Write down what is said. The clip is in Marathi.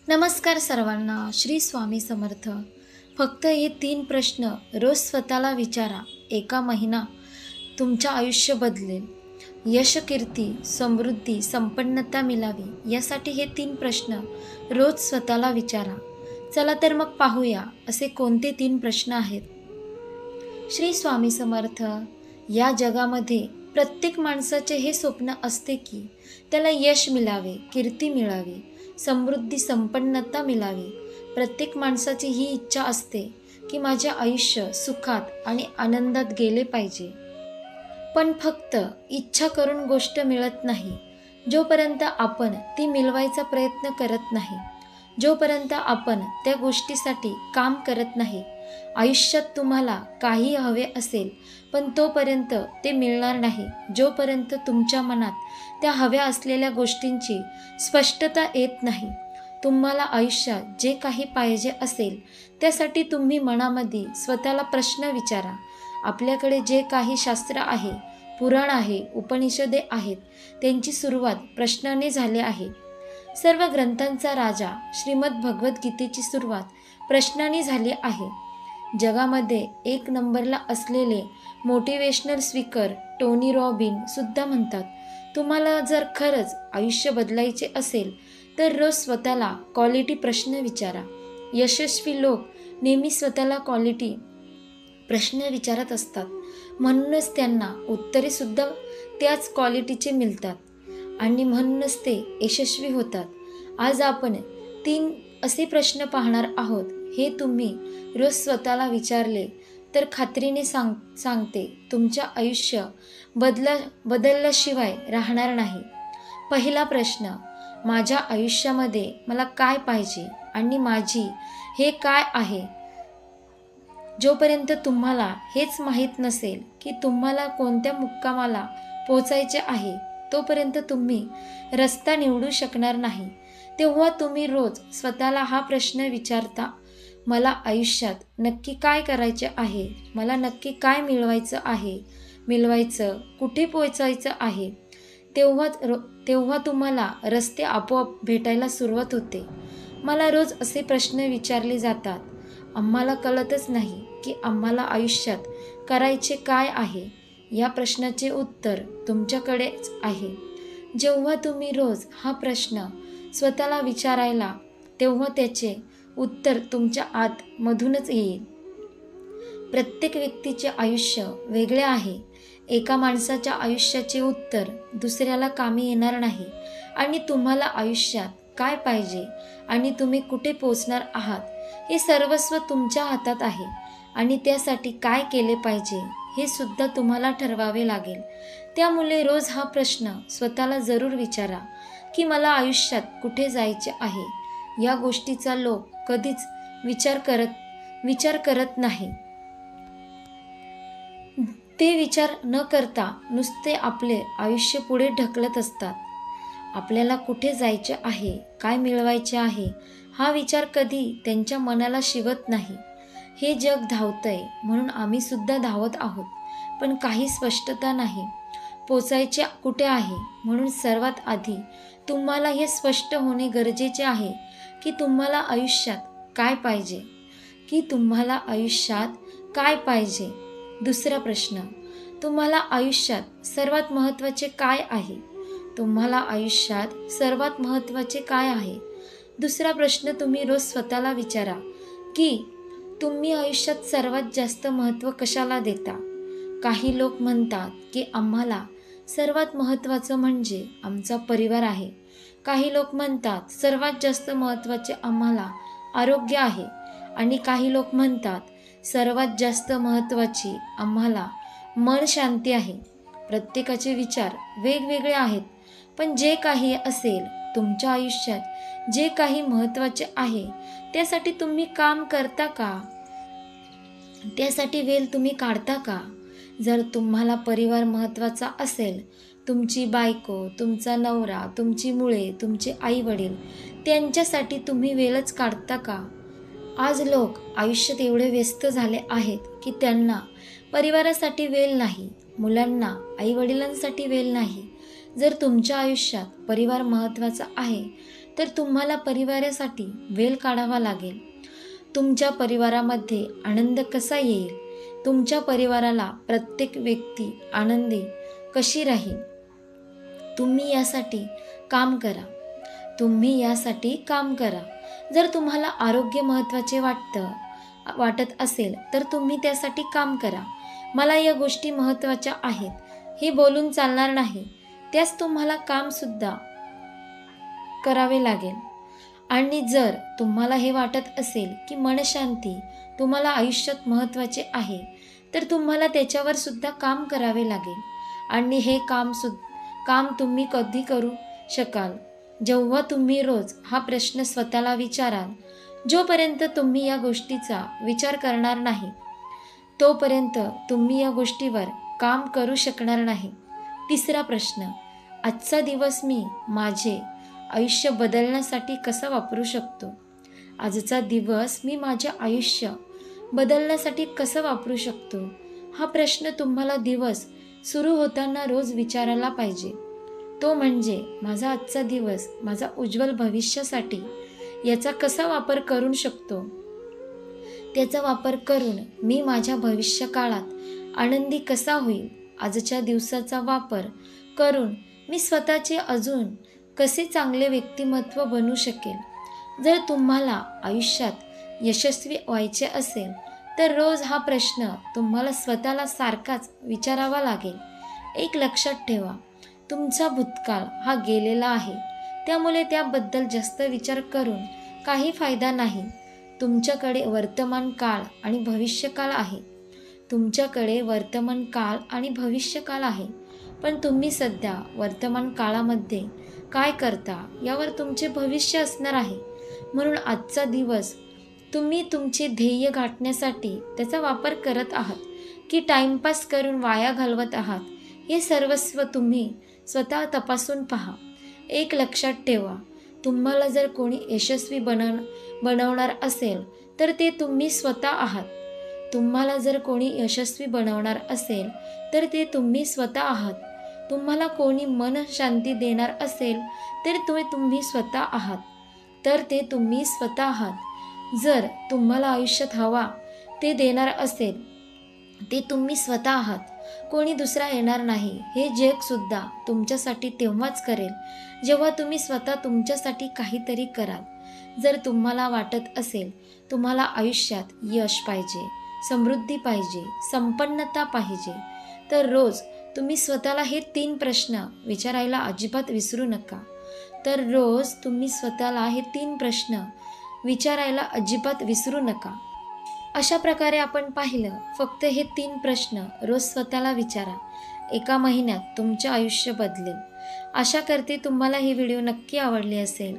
नमस्कार सर्वांना. श्री स्वामी समर्थ. फक्त हे 3 प्रश्न रोज स्वतःला विचारा. एका महिना तुमचं आयुष्य बदलेल. यश, कीर्ती, समृद्धी, संपन्नता मिळावी यासाठी हे 3 प्रश्न रोज स्वतःला विचारा. चला तर मग पाहूया असे कोणते 3 प्रश्न आहेत. श्री स्वामी समर्थ. या जगामध्ये प्रत्येक माणसाचे हे स्वप्न असते की त्याला यश मिळावे, कीर्ती मिळावी, समृद्धी, संपन्नता मिळावी. प्रत्येक माणसाची ही इच्छा असते की माझे आयुष्य सुखात आणि आनंदात गेले पाहिजे. पण फक्त इच्छा करून गोष्ट मिळत नाही जोपर्यंत आपण ती मिळवायचा प्रयत्न करत नाही, जोपर्यंत आपण त्या गोष्टीसाठी काम करत नाही. आयुष्यात तुम्हाला काही हवे असेल पण तोपर्यंत ते मिळणार नाही जोपर्यंत तुमच्या मनात त्या हव्या असलेल्या गोष्टींची स्पष्टता येत नाही. तुम्हाला आयुष्यात जे काही पाहिजे असेल त्यासाठी तुम्ही मनामध्ये स्वतःला प्रश्न विचारा. आपल्याकडे जे काही शास्त्र आहे, पुराण आहे, उपनिषदे आहेत, त्यांची सुरुवात प्रश्नाने झाली आहे. सर्व ग्रंथांचा राजा श्रीमद भगवद्गीतेची सुरुवात प्रश्नाने झाली आहे. जगामध्ये 1 नंबरला असलेले मोटिवेशनल स्पीकर टोनी रॉबिन सुद्धा म्हणतात, तुम्हाला जर खरंच आयुष्य बदलायचे असेल तर रोज स्वतःला क्वालिटी प्रश्न विचारा. यशस्वी लोक नेहमी स्वतःला क्वालिटी प्रश्न विचारत असतात, म्हणूनच त्यांना उत्तरेसुद्धा त्याच क्वालिटीचे मिळतात आणि म्हणूनच ते यशस्वी होतात. आज आपण 3 असे प्रश्न पाहणार आहोत. हे तुम्ही रोज स्वतःला विचारले तर खात्रीने सांगते तुमचं आयुष्य बदलल्याशिवाय राहणार नाही. पहिला प्रश्न, माझ्या आयुष्यामध्ये मला काय पाहिजे आणि माझी हे काय आहे? जोपर्यंत तुम्हाला हेच माहीत नसेल की तुम्हाला कोणत्या मुक्कामाला पोचायचे आहे तोपर्यंत तुम्ही रस्ता निवडू शकणार नाही. तेव्हा तुम्ही रोज स्वतःला हा प्रश्न विचारता, मला आयुष्यात नक्की काय करायचे आहे? मला नक्की काय मिळवायचं कुठे पोचायचं आहे? तेव्हा तुम्हाला रस्ते आपोआप भेटायला सुरुवात होते. मला रोज असे प्रश्न विचारले जातात. आम्हाला कळतच नाही की आम्हाला आयुष्यात करायचे काय आहे. या प्रश्नाचे उत्तर तुमच्याकडेच आहे. जेव्हा तुम्ही रोज हा प्रश्न स्वतःला विचारायला तेव्हा त्याचे उत्तर तुमच्या आतमधूनच येईल. प्रत्येक व्यक्तीचे आयुष्य वेगळे आहे. एका माणसाच्या आयुष्याचे उत्तर दुसऱ्याला कामी येणार नाही आणि तुम्हाला आयुष्यात काय पाहिजे आणि तुम्ही कुठे पोचणार आहात हे सर्वस्व तुमच्या हातात आहे आणि त्यासाठी काय केले पाहिजे हे सुद्धा तुम्हाला ठरवावे लागेल. त्यामुळे रोज हा प्रश्न स्वतःला जरूर विचारा की मला आयुष्यात कुठे जायचे आहे. या गोष्टीचा लोक कधीच विचार करत नाही. ते विचार न करता नुसते आपले आयुष्य पुढे ढकलत असतात. आपल्याला कुठे जायचे आहे, काय मिळवायचे आहे हा विचार कधी त्यांच्या मनाला शिवत नाही. हे जग धावतंय म्हणून आम्ही सुद्धा धावत आहोत, पण काही स्पष्टता नाही पोचायचे कुठे आहे. म्हणून सर्वात आधी तुम्हाला हे स्पष्ट होणे गरजेचे आहे की तुम्हाला आयुष्यात काय पाहिजे. दुसरा प्रश्न, तुम्हाला आयुष्यात सर्वात महत्त्वाचे काय आहे? दुसरा प्रश्न तुम्ही रोज स्वतःला विचारा की तुम्ही आयुष्यात सर्वात जास्त महत्त्व कशाला देता? काही लोक म्हणतात की आम्हाला सर्वात महत्त्वाचं म्हणजे आमचा परिवार आहे. काही लोक म्हणतात सर्वात जास्त महत्त्वाचे आम्हाला आरोग्य आहे आणि काही लोक म्हणतात सर्वात जास्त महत्त्वाची आम्हाला मन शांती आहे. प्रत्येकाचे विचार वेगवेगळे आहेत, पण जे काही असेल तुमच्या आयुष्यात जे काही महत्त्वाचे आहे त्यासाठी तुम्ही काम करता का? त्यासाठी वेळ तुम्ही काढता का? जर तुम्हाला परिवार महत्त्वाचा असेल, तुमची बायको, तुमचा नवरा, तुमची मुले, तुमचे आईवडील, त्यांच्यासाठी तुम्ही वेळच काढता का? आज लोक आयुष्यात एवढे व्यस्त झाले आहेत की त्यांना परिवारासाठी वेळ नाही, मुलांना आईवडिलांसाठी वेळ नाही. जर तुमच्या आयुष्यात परिवार महत्त्वाचा आहे तर तुम्हाला परिवारासाठी वेळ काढावा लागेल. तुमच्या परिवारामध्ये आनंद कसा येईल, तुमच्या परिवाराला प्रत्येक व्यक्ती आनंदी कशी राहील, तुम्ही यासाठी काम करा. जर तुम्हाला आरोग्य महत्त्वाचे वाटत असेल तर तुम्ही त्यासाठी काम करा. मला या गोष्टी महत्त्वाच्या आहेत हे बोलून चालणार नाही. त्यास तुम्हाला कामसुद्धा करावे लागेल. आणि जर तुम्हाला हे वाटत असेल की मनशांती तुम्हाला आयुष्यात महत्त्वाचे आहे तर तुम्हाला त्याच्यावर सुद्धा काम करावे लागेल. आणि हे काम तुम्ही कधी करू शकाल, जेव्हा तुम्ही रोज हा प्रश्न स्वतःला विचाराल. जोपर्यंत तुम्ही या गोष्टीचा विचार करणार नाही तोपर्यंत तुम्ही या गोष्टीवर काम करू शकणार नाही. तिसरा प्रश्न, आजचा दिवस मी माझे आयुष्य बदलण्यासाठी कसा वापरू शकतो? आजचा दिवस मी माझे आयुष्य बदलण्यासाठी कसं वापरू शकतो? हा प्रश्न तुम्हाला दिवस सुरू होताना रोज विचारायला पाहिजे. तो म्हणजे माझा आजचा दिवस माझा उज्ज्वल भविष्यासाठी याचा कसा वापर करू शकतो? त्याचा वापर करून मी माझ्या भविष्यकाळात आनंदी कसा होईल? आजच्या दिवसाचा वापर करून मी स्वतःचे अजून कसे चांगले व्यक्तिमत्व बनू शकेल? जर तुम्हाला आयुष्यात यशस्वी व्हायचे असेल तर रोज हा प्रश्न तुम्हाला स्वतःला सारखाच विचारावा लागेल. एक लक्षात ठेवा, तुमचा भूतकाळ हा गेलेला आहे, त्यामुळे त्याबद्दल जास्त विचार करून काही फायदा नाही. तुमच्याकडे वर्तमान काळ आणि भविष्यकाळ आहे. पण तुम्ही सध्या वर्तमान काळामध्ये काय करता यावर तुमचे भविष्य असणार आहे. म्हणून आजचा दिवस तुम्ही तुमचे ध्येय गाठण्यासाठी त्याचा वापर करत आहात की टाइमपास करून वाया घालवत आहात, हे सर्वस्व तुम्ही स्वतः तपासून पहा. एक लक्षात ठेवा, तुम्हाला जर कोणी यशस्वी बनवणार असेल तर ते तुम्ही स्वतः आहात. तुम्हाला कोणी मन शांती देणार असेल तर तुम्ही स्वतः आहात. जर तुम्हाला आयुष्यात हवा ते देणार असेल ते तुम्ही स्वतः आहात, कोणी दुसरा येणार नाही. हे जग सुद्धा तुमच्यासाठी तेव्हाच करेल जेव्हा तुम्ही स्वतः तुमच्यासाठी काहीतरी कराल. जर तुम्हाला वाटत असेल तुम्हाला आयुष्यात यश पाहिजे, समृद्धी पाहिजे, संपन्नता पाहिजे, तर रोज तुम्ही स्वतःला हे 3 प्रश्न विचारायला अजिबात विसरू नका. अशा प्रकारे आपण पाहिलं, फक्त हे 3 प्रश्न रोज स्वतःला विचारा. एका महिन्यात तुमचे आयुष्य बदलेल. आशा करते तुम्हाला ही व्हिडिओ नक्की आवडली असेल.